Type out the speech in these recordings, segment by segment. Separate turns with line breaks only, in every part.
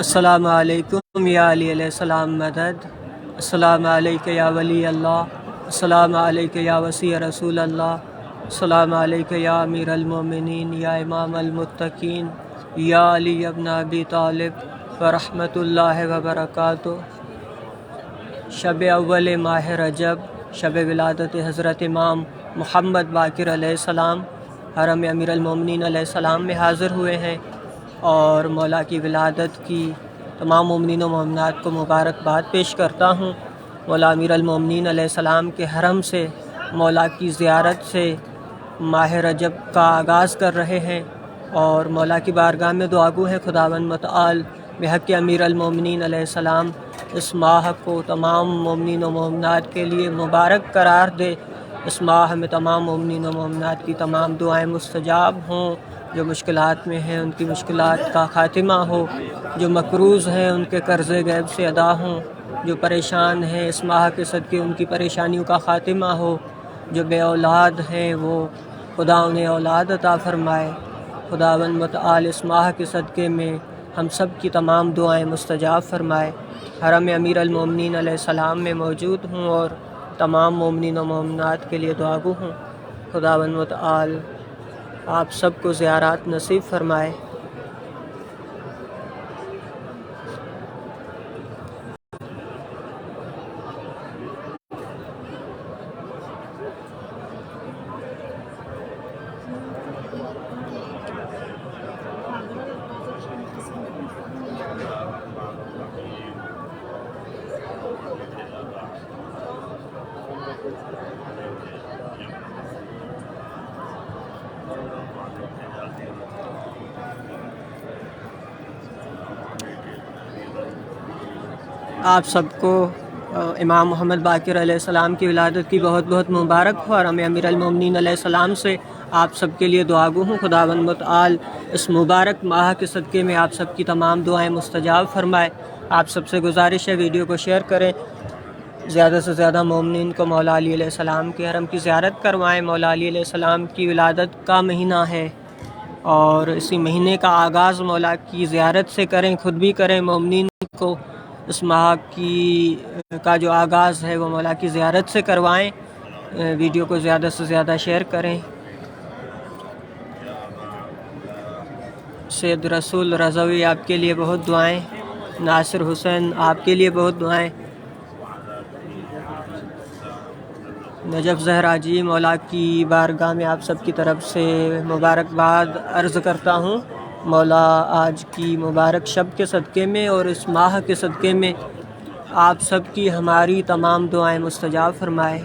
السلام علیکم یا علی علیہ السلام مدد، السلام علیکم یا ولی اللہ، السلام علیکم یا وسیع رسول اللہ، السلام علیکم یا امیر المومنین یا امام المتقین یا علی ابن ابی طالب ورحمۃ اللہ وبرکاتہ۔ شب اول ماہ رجب، شب ولادت حضرت امام محمد باقر علیہ السلام حرم امیر المومنین علیہ السلام میں حاضر ہوئے ہیں، اور مولا کی ولادت کی تمام مومنین و مومنات کو مبارکباد پیش کرتا ہوں۔ مولا امیر المومنین علیہ السلام کے حرم سے مولا کی زیارت سے ماہ رجب کا آغاز کر رہے ہیں، اور مولا کی بارگاہ میں دعاگو ہیں خداوند متعال بحق امیر المومنین علیہ السلام اس ماہ کو تمام مومنین و مومنات کے لیے مبارک قرار دے۔ اس ماہ میں تمام مومنین و مومنات کی تمام دعائیں مستجاب ہوں، جو مشکلات میں ہیں ان کی مشکلات کا خاتمہ ہو، جو مقروض ہیں ان کے قرض غیب سے ادا ہوں، جو پریشان ہیں اس ماہ کے صدقے ان کی پریشانیوں کا خاتمہ ہو، جو بے اولاد ہیں وہ خدا انہیں اولاد عطا فرمائے۔ خداوند متعال اس ماہ کے صدقے میں ہم سب کی تمام دعائیں مستجاب فرمائے۔ حرم امیر المومنین علیہ السلام میں موجود ہوں اور تمام مومنین و مومنات کے لیے دعاگو ہوں۔ خداوند متعال آپ سب کو زیارات نصیب فرمائے۔ آپ سب کو امام محمد باقر علیہ السلام کی ولادت کی بہت بہت مبارک ہو، اور ہمیں امیر المومنین علیہ السلام سے آپ سب کے لیے دعاگو ہوں۔ خداوند متعال اس مبارک ماہ کے صدقے میں آپ سب کی تمام دعائیں مستجاب فرمائے۔ آپ سب سے گزارش ہے ویڈیو کو شیئر کریں، زیادہ سے زیادہ مومنین کو مولا علی علیہ السلام کے حرم کی زیارت کروائیں۔ مولا علی علیہ السلام کی ولادت کا مہینہ ہے، اور اسی مہینے کا آغاز مولا کی زیارت سے کریں، خود بھی کریں۔ مومنین کو اس ماہ کا جو آغاز ہے وہ مولا کی زیارت سے کروائیں۔ ویڈیو کو زیادہ سے زیادہ شیئر کریں۔ سید رسول رضوی آپ کے لیے بہت دعائیں، ناصر حسین آپ کے لیے بہت دعائیں، نجف زہرا جی مولا کی بارگاہ میں آپ سب کی طرف سے مبارکباد عرض کرتا ہوں۔ مولا آج کی مبارک شب کے صدقے میں اور اس ماہ کے صدقے میں آپ سب کی ہماری تمام دعائیں مستجاب فرمائے۔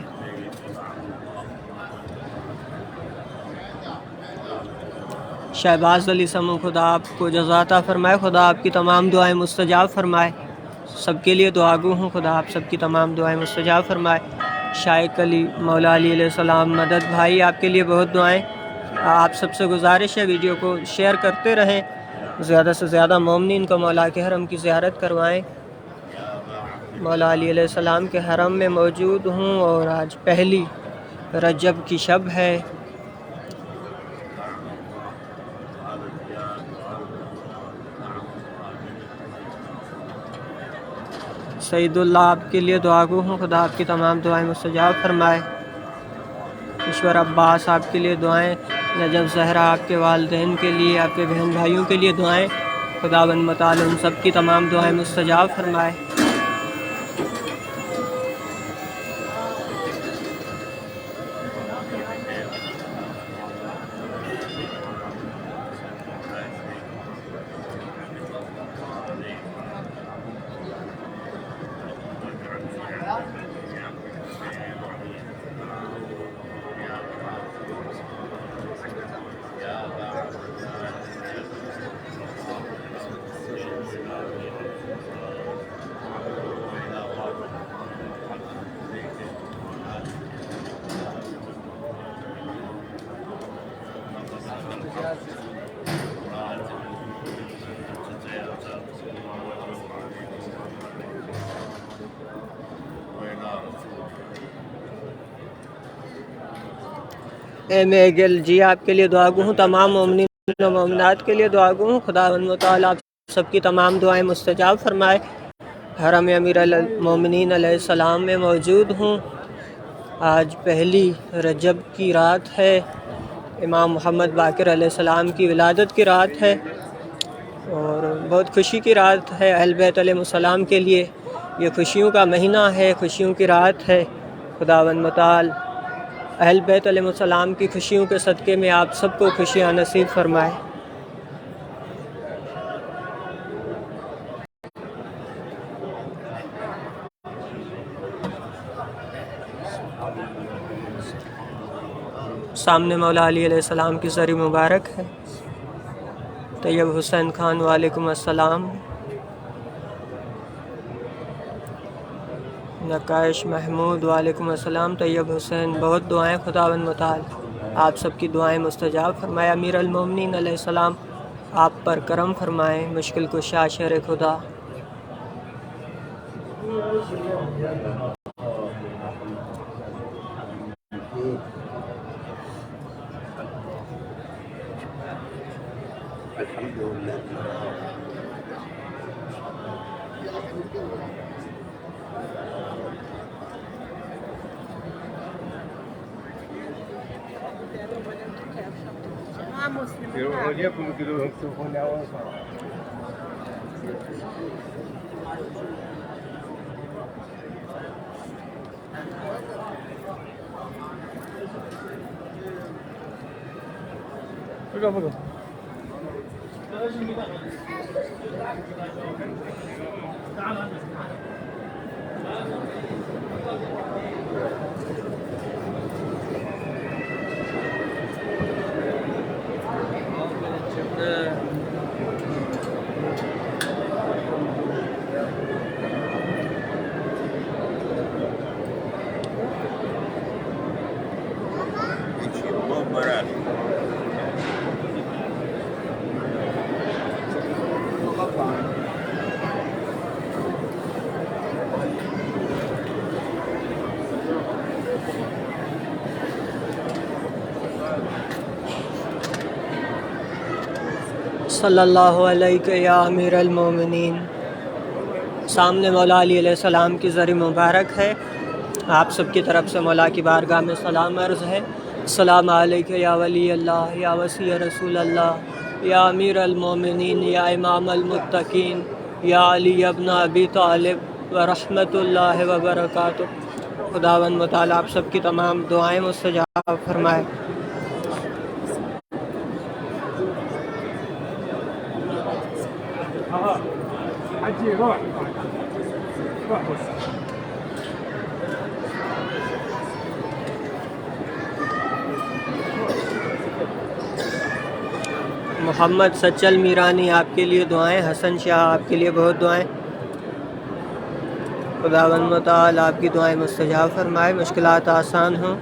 شہباز علی سمو خدا آپ کو جزا عطا فرمائے، خدا آپ کی تمام دعائیں مستجاب فرمائے۔ سب کے لیے دعاگو ہوں، خدا آپ سب کی تمام دعائیں مستجاب فرمائے۔ شائق علی مولا علی علیہ السلام مدد بھائی آپ کے لیے بہت دعائیں۔ آپ سب سے گزارش ہے ویڈیو کو شیئر کرتے رہیں، زیادہ سے زیادہ مومنین کو مولا کے حرم کی زیارت کروائیں۔ مولا علی علیہ السلام کے حرم میں موجود ہوں، اور آج پہلی رجب کی شب ہے۔ سعید اللہ آپ کے لیے دعاگو ہوں، خدا آپ کی تمام دعائیں مستجاب فرمائے۔ ایشور عباس آپ کے لیے دعائیں، نجف زہرا آپ کے والدین کے لیے، آپ کے بہن بھائیوں کے لیے دعائیں، خداوند متعال ان سب کی تمام دعائیں مستجاب فرمائے۔ میگل جی آپ کے لیے دعاگو ہوں، تمام مومنین و مومنات کے لیے دعاگو ہوں۔ خداوند متعال آپ سب کی تمام دعائیں مستجاب فرمائے۔ حرم امیر المومنین علیہ السلام میں موجود ہوں۔ آج پہلی رجب کی رات ہے، امام محمد باقر علیہ السلام کی ولادت کی رات ہے، اور بہت خوشی کی رات ہے اہل بیت علیہ السلام کے لیے۔ یہ خوشیوں کا مہینہ ہے، خوشیوں کی رات ہے۔ خداوند متعال اہل بیت علیہ السلام کی خوشیوں کے صدقے میں آپ سب کو خوشیاں نصیب فرمائے۔ سامنے مولا علی علیہ السلام کی زری مبارک ہے۔ طیب حسین خان وعلیکم السلام۔ نقائش محمود وعلیکم السلام۔ طیب حسین بہت دعائیں، خداوند متعال آپ سب کی دعائیں مستجاب فرمائے۔ امیر المومنین علیہ السلام آپ پر کرم فرمائیں، مشکل کشا شر خدا۔ صلی اللہ علیہ یا امیر المومنین۔ سامنے مولا علی علیہ السلام کی زری مبارک ہے، آپ سب کی طرف سے مولا کی بارگاہ میں سلام عرض ہے۔ السلام علیکم یا ولی اللہ، یا وصی رسول اللہ، یا امیر المومنین، یا امام المتقین، یا علی ابن ابی طالب ورحمۃ اللہ وبرکاتہ۔ خداوند متعال آپ سب کی تمام دعائیں مستجاب فرمائے۔ محمد سچل میرانی آپ کے لیے دعائیں، حسن شاہ آپ کے لیے بہت دعائیں۔ خداوند متعال آپ کی دعائیں مستجاب فرمائے، مشکلات آسان ہوں۔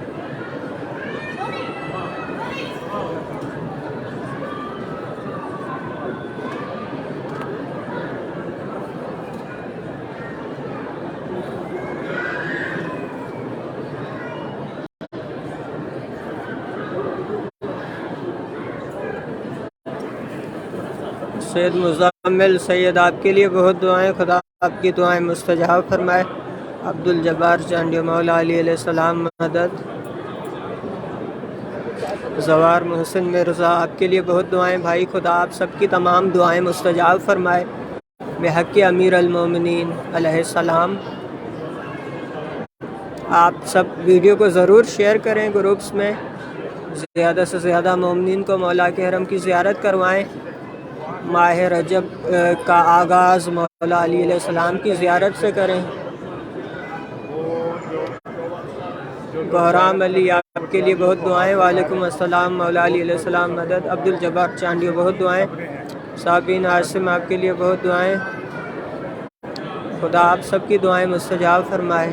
سید مزمل سید آپ کے لیے بہت دعائیں، خدا آپ کی دعائیں مستجاب فرمائے۔ عبد الجبار چانڈی مولا علی علیہ السلام مدد۔ زوار محسن مرزا آپ کے لیے بہت دعائیں بھائی، خدا آپ سب کی تمام دعائیں مستجاب فرمائے بحق امیر المومنین علیہ السلام۔ آپ سب ویڈیو کو ضرور شیئر کریں گروپس میں، زیادہ سے زیادہ مومنین کو مولا کے حرم کی زیارت کروائیں۔ ماہ رجب کا آغاز مولا علی علیہ السلام کی زیارت سے کریں۔ بحرام علی آپ کے لیے بہت دعائیں، وعلیکم السلام مولا علی علیہ السلام مدد۔ عبد الجبار چانڈیو بہت دعائیں۔ صابین عاصم آپ کے لیے بہت دعائیں، خدا آپ سب کی دعائیں مستجاب فرمائے۔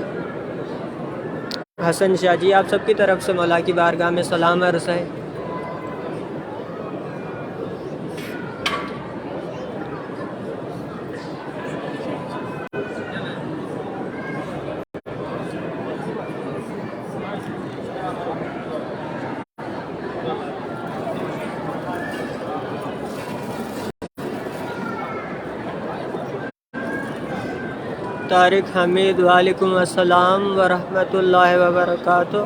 حسن شاہ جی آپ سب کی طرف سے مولا کی بارگاہ میں سلام عرض ہے۔ طارق حمید وعلیکم السلام ورحمۃ اللہ وبرکاتہ۔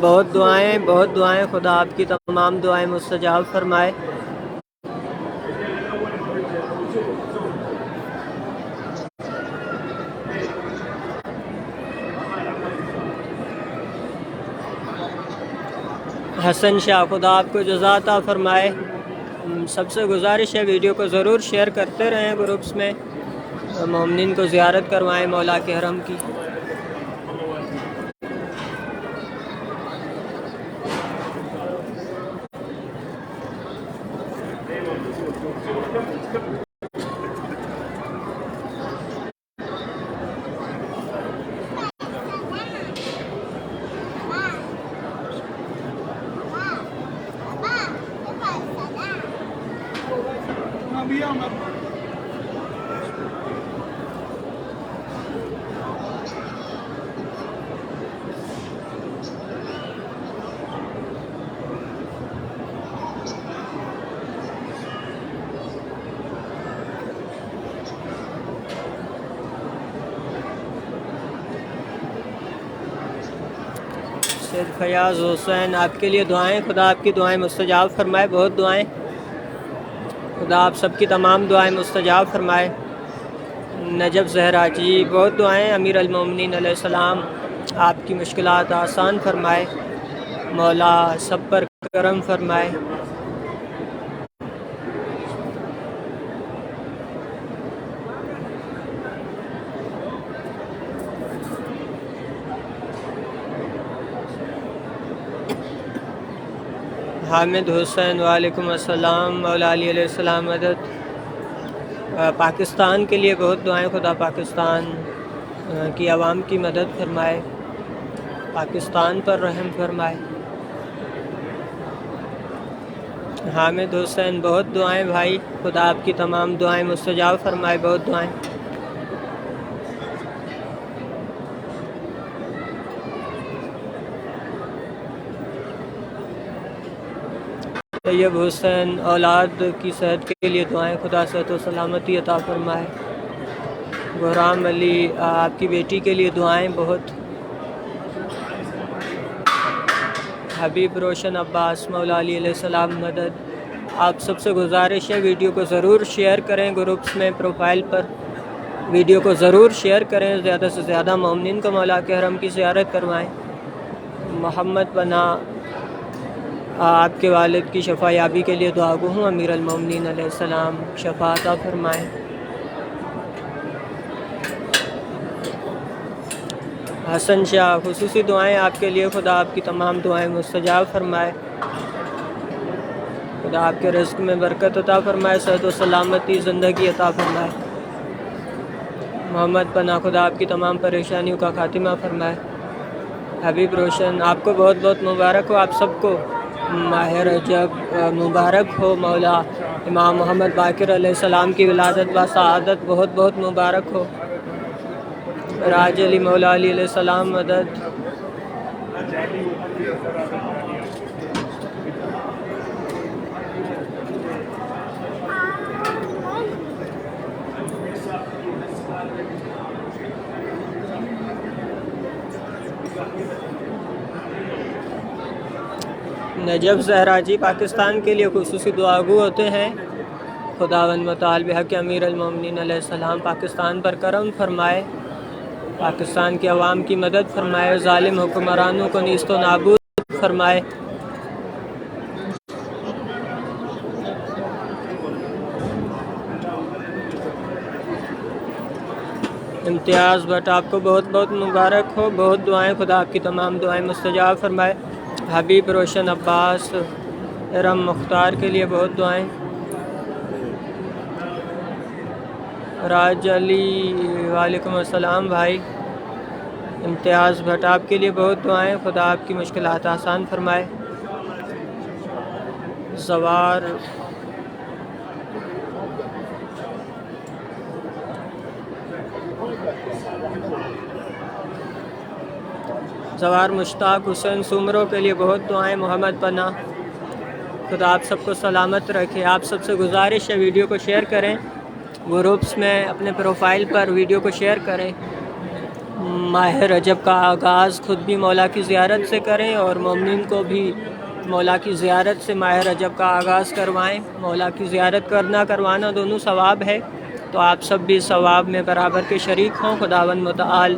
بہت دعائیں، خدا آپ کی تمام دعائیں مستجاب فرمائے۔ حسن شاہ، خدا آپ کو جزا عطا فرمائے۔ سب سے گزارش ہے ویڈیو کو ضرور شیئر کرتے رہیں، گروپس میں مومنین کو زیارت کروائیں مولا کے حرم کی۔ سید فیاض حسین، آپ کے لیے دعائیں، خدا آپ کی دعائیں مستجاب فرمائے۔ بہت دعائیں، خدا آپ سب کی تمام دعائیں مستجاب فرمائے۔ نجف زہرا جی، بہت دعائیں، امیر المومنین علیہ السلام آپ کی مشکلات آسان فرمائے، مولا سب پر کرم فرمائے۔ حامد حسین، وعلیکم السلام، مولا علی علیہ السلام مدد۔ پاکستان کے لیے بہت دعائیں، خدا پاکستان کی عوام کی مدد فرمائے، پاکستان پر رحم فرمائے۔ حامد حسین، بہت دعائیں بھائی، خدا آپ کی تمام دعائیں مستجاب فرمائے۔ بہت دعائیں۔ طیب حسین، اولاد کی صحت کے لیے دعائیں، خدا صحت و سلامتی عطا فرمائے۔ بحرام علی، آپ کی بیٹی کے لیے دعائیں بہت۔ حبیب روشن عباس، مولا علی علیہ السلام مدد۔ آپ سب سے گزارش ہے ویڈیو کو ضرور شیئر کریں، گروپس میں پروفائل پر ویڈیو کو ضرور شیئر کریں، زیادہ سے زیادہ مومنین کو مولا کے حرم کی زیارت کروائیں۔ محمد پناہ، آپ کے والد کی شفا یابی کے لیے دعا گو ہوں، امیر المومنین علیہ السلام شفا عطا فرمائیں۔ حسن شاہ، خصوصی دعائیں آپ کے لیے، خدا آپ کی تمام دعائیں مستجاب فرمائے، خدا آپ کے رزق میں برکت عطا فرمائے، صحت و سلامتی زندگی عطا فرمائے۔ محمد پناہ، خدا آپ کی تمام پریشانیوں کا خاتمہ فرمائے۔ حبیب روشن، آپ کو بہت بہت مبارک ہو، آپ سب کو ماہ رجب مبارک ہو، مولا امام محمد باقر علیہ السلام کی ولادت با سعادت بہت بہت مبارک ہو۔ راج علی، مولا علی علیہ السلام مدد۔ نجف زہرا جی، پاکستان کے لیے خصوصی دعاگو ہوتے ہیں، خداوند متعال بحق امیر المومنین علیہ السلام پاکستان پر کرم فرمائے، پاکستان کے عوام کی مدد فرمائے، ظالم حکمرانوں کو نیست و نابود فرمائے۔ امتیاز بٹ، آپ کو بہت بہت مبارک ہو، بہت دعائیں، خدا آپ کی تمام دعائیں مستجاب فرمائے۔ حبیب روشن عباس، ارم مختار کے لیے بہت دعائیں۔ راج علی، وعلیکم السلام بھائی۔ امتیاز بھٹ، آپ کے لیے بہت دعائیں، خدا آپ کی مشکلات آسان فرمائے۔ زوار مشتاق حسین سومرو کے لیے بہت دعائیں۔ محمد پناہ، خدا آپ سب کو سلامت رکھے۔ آپ سب سے گزارش ہے ویڈیو کو شیئر کریں، گروپس میں اپنے پروفائل پر ویڈیو کو شیئر کریں۔ ماہ رجب کا آغاز خود بھی مولا کی زیارت سے کریں اور مومنین کو بھی مولا کی زیارت سے ماہ رجب کا آغاز کروائیں۔ مولا کی زیارت کروانا دونوں ثواب ہے، تو آپ سب بھی ثواب میں برابر کے شریک ہوں۔ خداوند متعال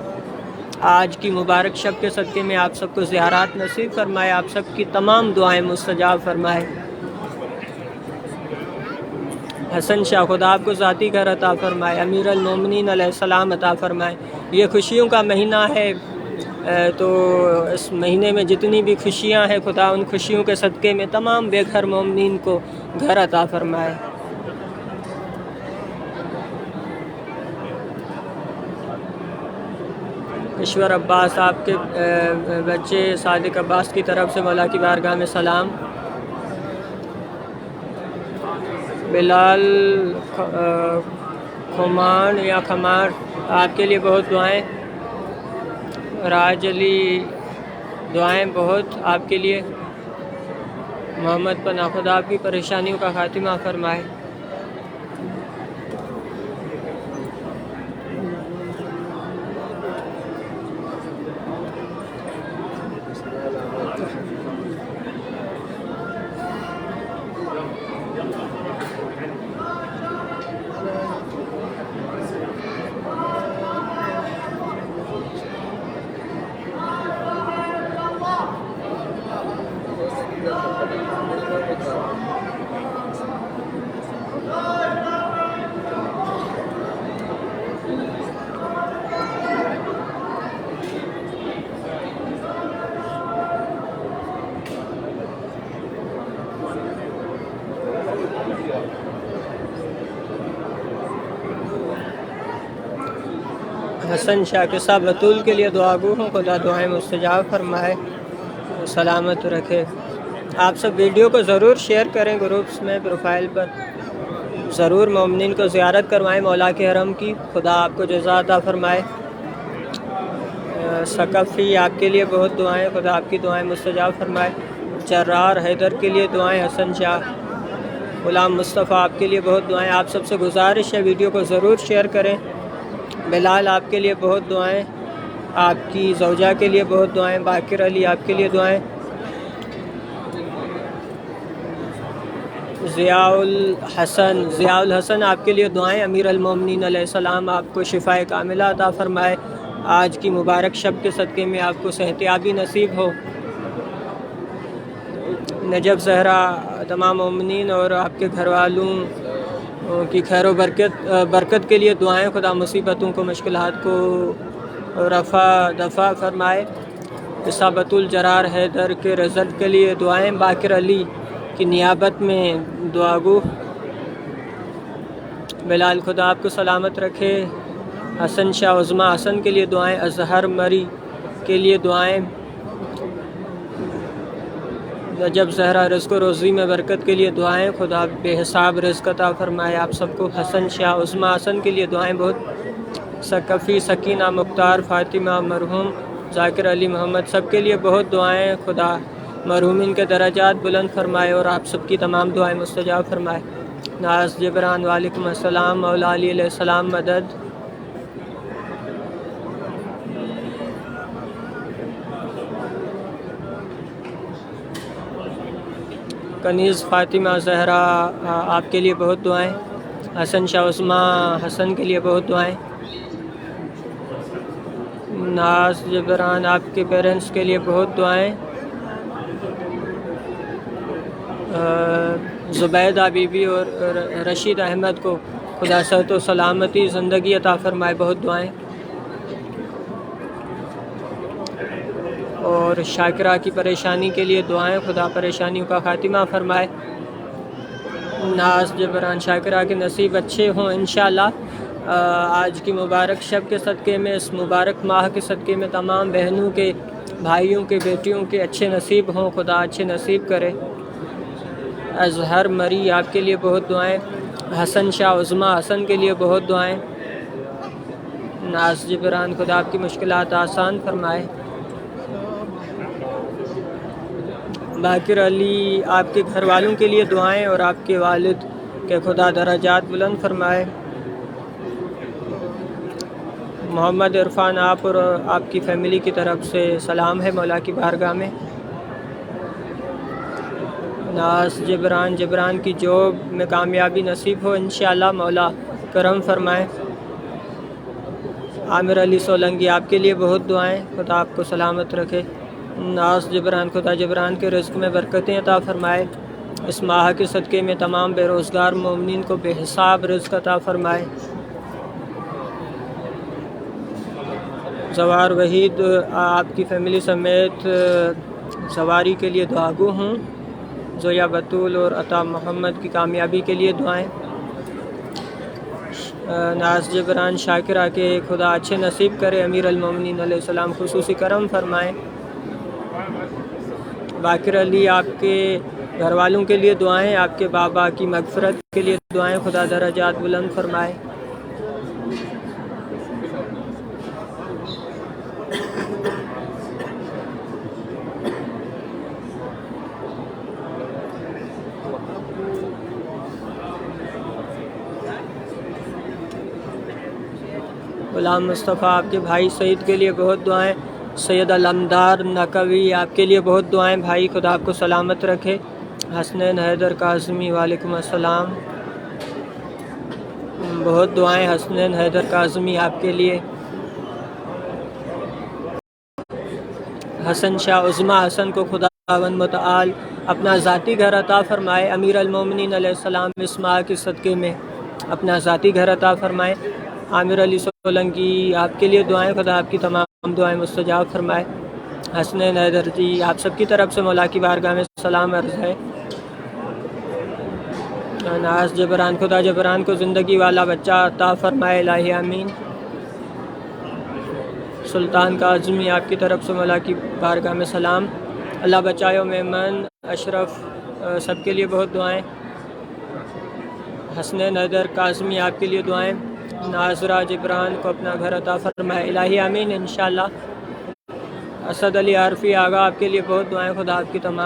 آج کی مبارک شب کے صدقے میں آپ سب کو زیارات نصیب فرمائے، آپ سب کی تمام دعائیں مستجاب فرمائے۔ حسن شاہ خدا آپ کو ذاتی گھر عطا فرمائے، امیر المومنین علیہ السلام عطا فرمائے۔ یہ خوشیوں کا مہینہ ہے، تو اس مہینے میں جتنی بھی خوشیاں ہیں خدا ان خوشیوں کے صدقے میں تمام بے گھر مومنین کو گھر عطا فرمائے۔ اشور عباس آپ کے بچے صادق عباس کی طرف سے مولا کی بارگاہ میں سلام۔ بلال کھمان یا کھمار آپ کے لیے بہت دعائیں۔ راج علی دعائیں بہت آپ کے لیے۔ محمد پناہ خدا آپ کی پریشانیوں کا خاتمہ فرمائے۔ حسن شاہ کے صاحب بطول کے لیے دعا گو ہوں، خدا دعائیں مستجاب فرمائے، سلامت رکھے۔ آپ سب ویڈیو کو ضرور شیئر کریں گروپس میں، پروفائل پر ضرور مومنین کو زیارت کروائیں مولا کے حرم کی، خدا آپ کو جزا عطا فرمائے۔ ثقفی آپ کے لیے بہت دعائیں، خدا آپ کی دعائیں مستجاب فرمائے۔ جرار حیدر کے لیے دعائیں، حسن شاہ غلام مصطفیٰ آپ کے لیے بہت دعائیں۔ آپ سب سے گزارش ہے ویڈیو کو ضرور شیئر کریں۔ بلال آپ کے لیے بہت دعائیں، آپ کی زوجہ کے لیے بہت دعائیں۔ باقر علی آپ کے لیے دعائیں۔ ضیاء الحسن آپ کے لیے دعائیں۔ امیر المومنین علیہ السلام آپ کو شفاء کاملہ عطا فرمائے، آج کی مبارک شب کے صدقے میں آپ کو صحتیابی نصیب ہو۔ نجف زہرا تمام مومنین اور آپ کے گھر والوں کی خیر و برکت کے لیے دعائیں، خدا مصیبتوں کو مشکلات کو دفع فرمائے۔ اصابت الجرار حیدر کے رزلٹ کے لیے دعائیں۔ باقر علی کی نیابت میں دعا گو۔ بلال خدا آپ کو سلامت رکھے۔ حسن شاہ عظما حسن کے لیے دعائیں۔ اظہر مری کے لیے دعائیں۔ نجف زہرا رزق و روزی میں برکت کے لیے دعائیں، خدا بے حساب رزق عطا فرمائے آپ سب کو۔ حسن شاہ عظما حسن کے لیے دعائیں بہت۔ ثقفی سکینہ مختار فاطمہ مرحوم ذاکر علی محمد سب کے لیے بہت دعائیں، خدا مرحومین کے درجات بلند فرمائے اور آپ سب کی تمام دعائیں مستجاب فرمائے۔ ناز جبران وعلیکم السلام، مولا علی علیہ السلام مدد۔ کنیز فاطمہ زہرا آپ کے لیے بہت دعائیں۔ حسن شاہ عثما حسن کے لیے بہت دعائیں۔ ناز جبران آپ کے پیرنٹس کے لیے بہت دعائیں۔ زبیدہ بی بی اور رشید احمد کو خدا صحت و سلامتی زندگی عطا فرمائے، بہت دعائیں۔ اور شاکرہ کی پریشانی کے لیے دعائیں، خدا پریشانیوں کا خاتمہ فرمائے۔ ناز جبران شاکرہ کے نصیب اچھے ہوں انشاءاللہ۔ آج کی مبارک شب کے صدقے میں، اس مبارک ماہ کے صدقے میں تمام بہنوں کے، بھائیوں کے، بیٹیوں کے اچھے نصیب ہوں، خدا اچھے نصیب کرے۔ اظہر مری آپ کے لیے بہت دعائیں۔ حسن شاہ عظما حسن کے لیے بہت دعائیں۔ ناز جبران خدا آپ کی مشکلات آسان فرمائے۔ باقر علی آپ کے گھر والوں کے لیے دعائیں اور آپ کے والد کے خدا درجات بلند فرمائے۔ محمد عرفان آپ اور آپ کی فیملی کی طرف سے سلام ہے مولا کی بارگاہ میں۔ ناز جبران کی جاب میں کامیابی نصیب ہو انشاءاللہ، مولا کرم فرمائے۔ عامر علی سولنگی آپ کے لیے بہت دعائیں، خدا آپ کو سلامت رکھے۔ ناز جبران، خدا جبران کے رزق میں برکتیں عطا فرمائے۔ اس ماہ کے صدقے میں تمام بے روزگار مومنین کو بے حساب رزق عطا فرمائے۔ زوار وحید آپ کی فیملی سمیت زواری کے لیے دعاگو ہوں۔ زویا بطول اور عطا محمد کی کامیابی کے لیے دعائیں۔ ناز جبران شاکرہ کے خدا اچھے نصیب کرے، امیر المومنین علیہ السلام خصوصی کرم فرمائیں۔ باقر علی آپ کے گھر والوں کے لیے دعائیں، آپ کے بابا کی مغفرت کے لیے دعائیں، خدا درجات بلند فرمائے۔ غلام مصطفیٰ آپ کے بھائی سعید کے لیے بہت دعائیں۔ سید علمدار نقوی آپ کے لیے بہت دعائیں، بھائی خدا آپ کو سلامت رکھے۔ حسنین حیدر کاظمی وعلیکم السلام، بہت دعائیں حسنین حیدر کاظمی آپ کے لیے۔ حسن شاہ عظما حسن کو خداوند متعال اپنا ذاتی گھر عطا فرمائے۔ امیر المومنین علیہ السلام اس ماہ کے صدقے میں اپنا ذاتی گھر عطا فرمائے۔ عامر علی سولنگی آپ کے لیے دعائیں، خدا آپ کی تمام دعائیں مستجاب فرمائے۔ حسنین حیدر جی آپ سب کی طرف سے مولا کی بارگاہ میں سلام عرض ہے۔ ناز جبران، خدا جبران کو زندگی والا بچہ عطا فرمائے، الہی آمین۔ سلطان کاظمی آپ کی طرف سے مولا کی بارگاہ میں سلام، اللہ بچائے۔ میمن اشرف سب کے لیے بہت دعائیں۔ حسنین حیدر کاظمی آپ کے لیے دعائیں۔ ناظرہ جبران کو اپنا گھر عطا فرمائے، الہی آمین انشاءاللہ۔ اسد علی عارفی آغا آپ کے لیے بہت دعائیں، خدا آپ کی تمام